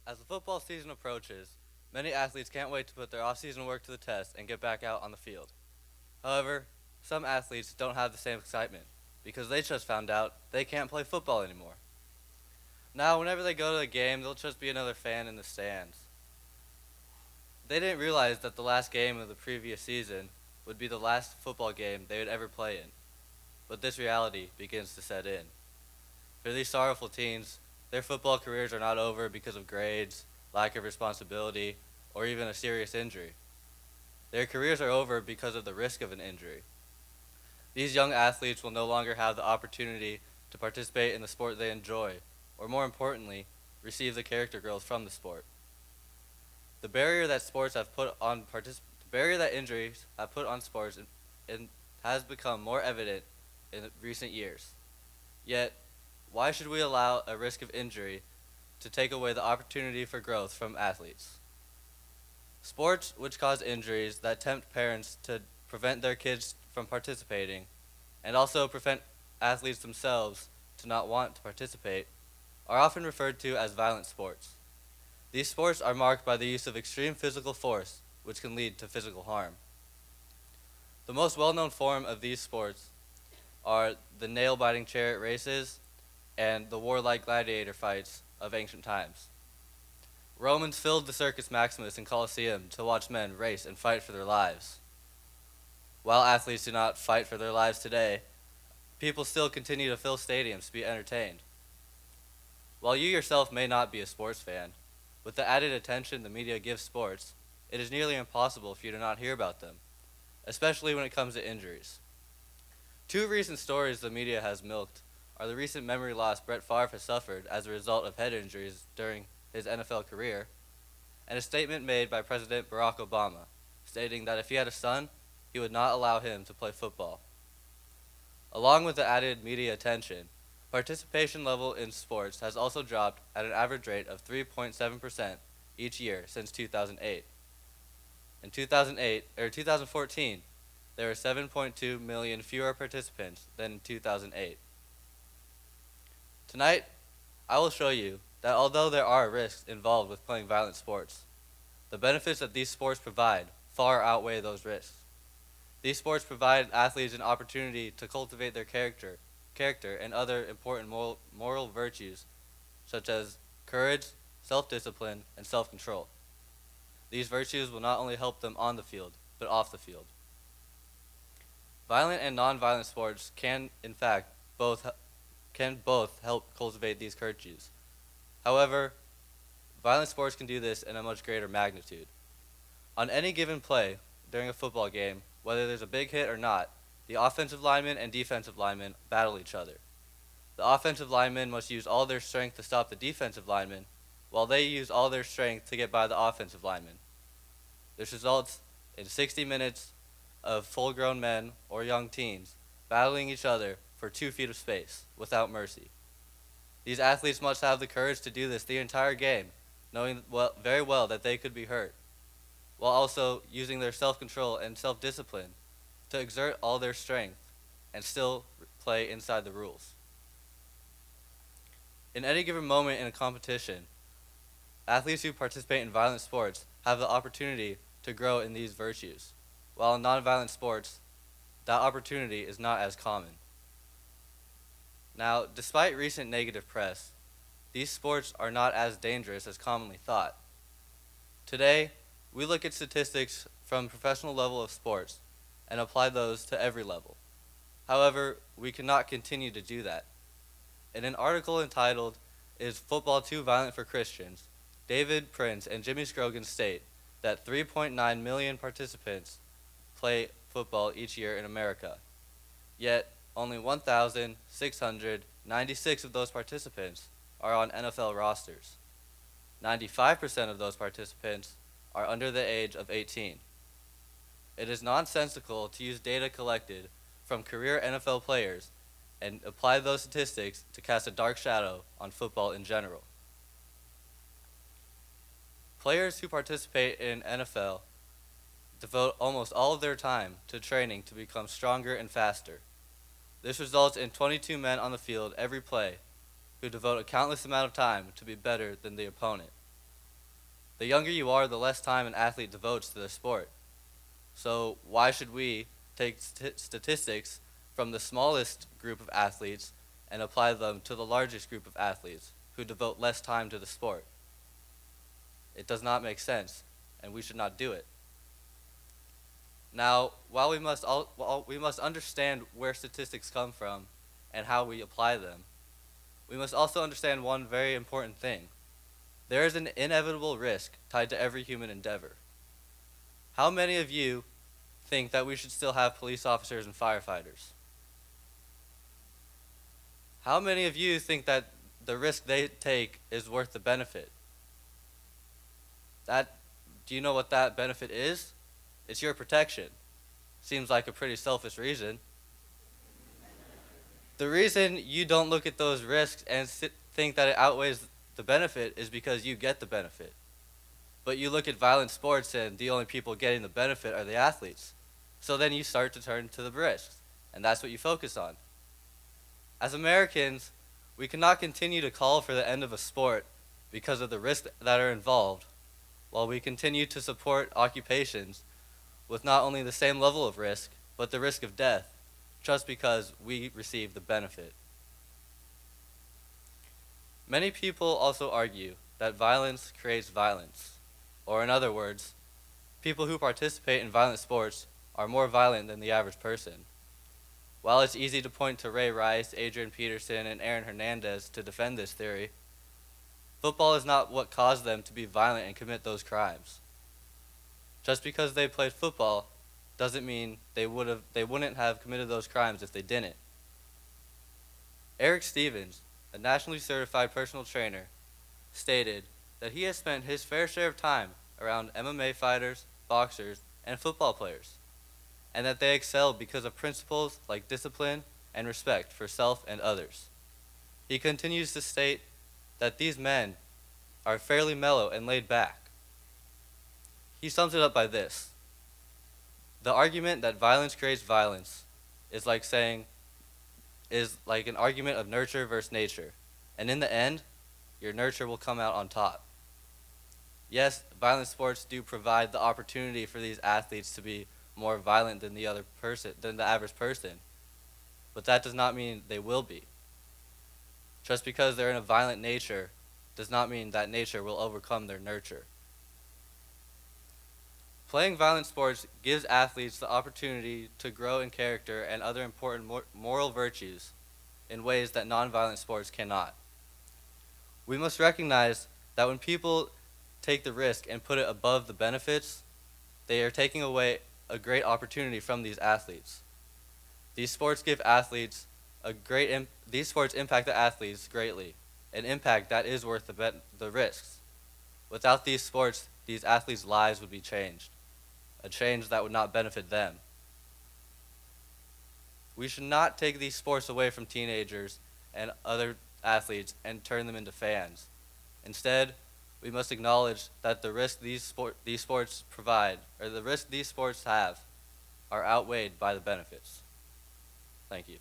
As the football season approaches, many athletes can't wait to put their off-season work to the test and get back out on the field. However, some athletes don't have the same excitement because they just found out they can't play football anymore. Now, whenever they go to a game, they'll just be another fan in the stands. They didn't realize that the last game of the previous season would be the last football game they would ever play in. But this reality begins to set in. For these sorrowful teens, their football careers are not over because of grades, lack of responsibility, or even a serious injury. Their careers are over because of the risk of an injury. These young athletes will no longer have the opportunity to participate in the sport they enjoy, or more importantly, receive the character growth from the sport. The barrier that injuries have put on sports has become more evident in recent years. Yet, why should we allow a risk of injury to take away the opportunity for growth from athletes? Sports which cause injuries that tempt parents to prevent their kids from participating, and also prevent athletes themselves to not want to participate, are often referred to as violent sports. These sports are marked by the use of extreme physical force, which can lead to physical harm. The most well-known form of these sports are the nail-biting chariot races and the warlike gladiator fights of ancient times. Romans filled the Circus Maximus and Colosseum to watch men race and fight for their lives. While athletes do not fight for their lives today, people still continue to fill stadiums to be entertained. While you yourself may not be a sports fan, with the added attention the media gives sports, it is nearly impossible for you to not hear about them, especially when it comes to injuries. Two recent stories the media has milked are the recent memory loss Brett Favre has suffered as a result of head injuries during his NFL career, and a statement made by President Barack Obama, stating that if he had a son, he would not allow him to play football. Along with the added media attention, participation level in sports has also dropped at an average rate of 3.7% each year since 2008. In 2014, there were 7.2 million fewer participants than in 2008. Tonight, I will show you that although there are risks involved with playing violent sports, the benefits that these sports provide far outweigh those risks. These sports provide athletes an opportunity to cultivate their character and other important moral virtues such as courage, self-discipline, and self-control. These virtues will not only help them on the field, but off the field. Violent and non-violent sports can, in fact, both help cultivate these virtues. However, violent sports can do this in a much greater magnitude. On any given play during a football game, whether there's a big hit or not, the offensive linemen and defensive linemen battle each other. The offensive linemen must use all their strength to stop the defensive linemen, while they use all their strength to get by the offensive linemen. This results in 60 minutes of full-grown men or young teens battling each other for 2 feet of space without mercy. These athletes must have the courage to do this the entire game, knowing very well that they could be hurt, while also using their self-control and self-discipline to exert all their strength and still play inside the rules. In any given moment in a competition, athletes who participate in violent sports have the opportunity to grow in these virtues, while in non-violent sports, that opportunity is not as common. Now, despite recent negative press, these sports are not as dangerous as commonly thought. Today, we look at statistics from professional level of sports and apply those to every level. However, we cannot continue to do that. In an article entitled, "Is Football Too Violent for Christians?" David Prince and Jimmy Scroggins state that 3.9 million participants play football each year in America. Yet, only 1,696 of those participants are on NFL rosters. 95% of those participants are under the age of 18. It is nonsensical to use data collected from career NFL players and apply those statistics to cast a dark shadow on football in general. Players who participate in NFL devote almost all of their time to training to become stronger and faster. This results in 22 men on the field every play who devote a countless amount of time to be better than the opponent. The younger you are, the less time an athlete devotes to the sport. So why should we take statistics from the smallest group of athletes and apply them to the largest group of athletes who devote less time to the sport? It does not make sense, and we should not do it. Now, while we must understand where statistics come from and how we apply them, we must also understand one very important thing. There is an inevitable risk tied to every human endeavor. How many of you think that we should still have police officers and firefighters? How many of you think that the risk they take is worth the benefit? Do you know what that benefit is? It's your protection. Seems like a pretty selfish reason. The reason you don't look at those risks and think that it outweighs the benefit is because you get the benefit. But you look at violent sports and the only people getting the benefit are the athletes. So then you start to turn to the risks, and that's what you focus on. As Americans, we cannot continue to call for the end of a sport because of the risks that are involved, while we continue to support occupations with not only the same level of risk, but the risk of death, just because we receive the benefit. Many people also argue that violence creates violence, or in other words, people who participate in violent sports are more violent than the average person. While it's easy to point to Ray Rice, Adrian Peterson, and Aaron Hernandez to defend this theory, football is not what caused them to be violent and commit those crimes. Just because they played football doesn't mean they wouldn't have committed those crimes if they didn't. Eric Stevens, a nationally certified personal trainer, stated that he has spent his fair share of time around MMA fighters, boxers, and football players, and that they excel because of principles like discipline and respect for self and others. He continues to state that these men are fairly mellow and laid back. He sums it up by this: the argument that violence creates violence is like an argument of nurture versus nature, and in the end, your nurture will come out on top. Yes, violent sports do provide the opportunity for these athletes to be more violent than the average person, but that does not mean they will be. Just because they're in a violent nature does not mean that nature will overcome their nurture. Playing violent sports gives athletes the opportunity to grow in character and other important moral virtues in ways that non-violent sports cannot. We must recognize that when people take the risk and put it above the benefits, they are taking away a great opportunity from these athletes. These sports impact the athletes greatly, an impact that is worth the risks. Without these sports, these athletes' lives would be changed, a change that would not benefit them. We should not take these sports away from teenagers and other athletes and turn them into fans. Instead, we must acknowledge that the risk these sports provide, or the risk these sports have, are outweighed by the benefits. Thank you.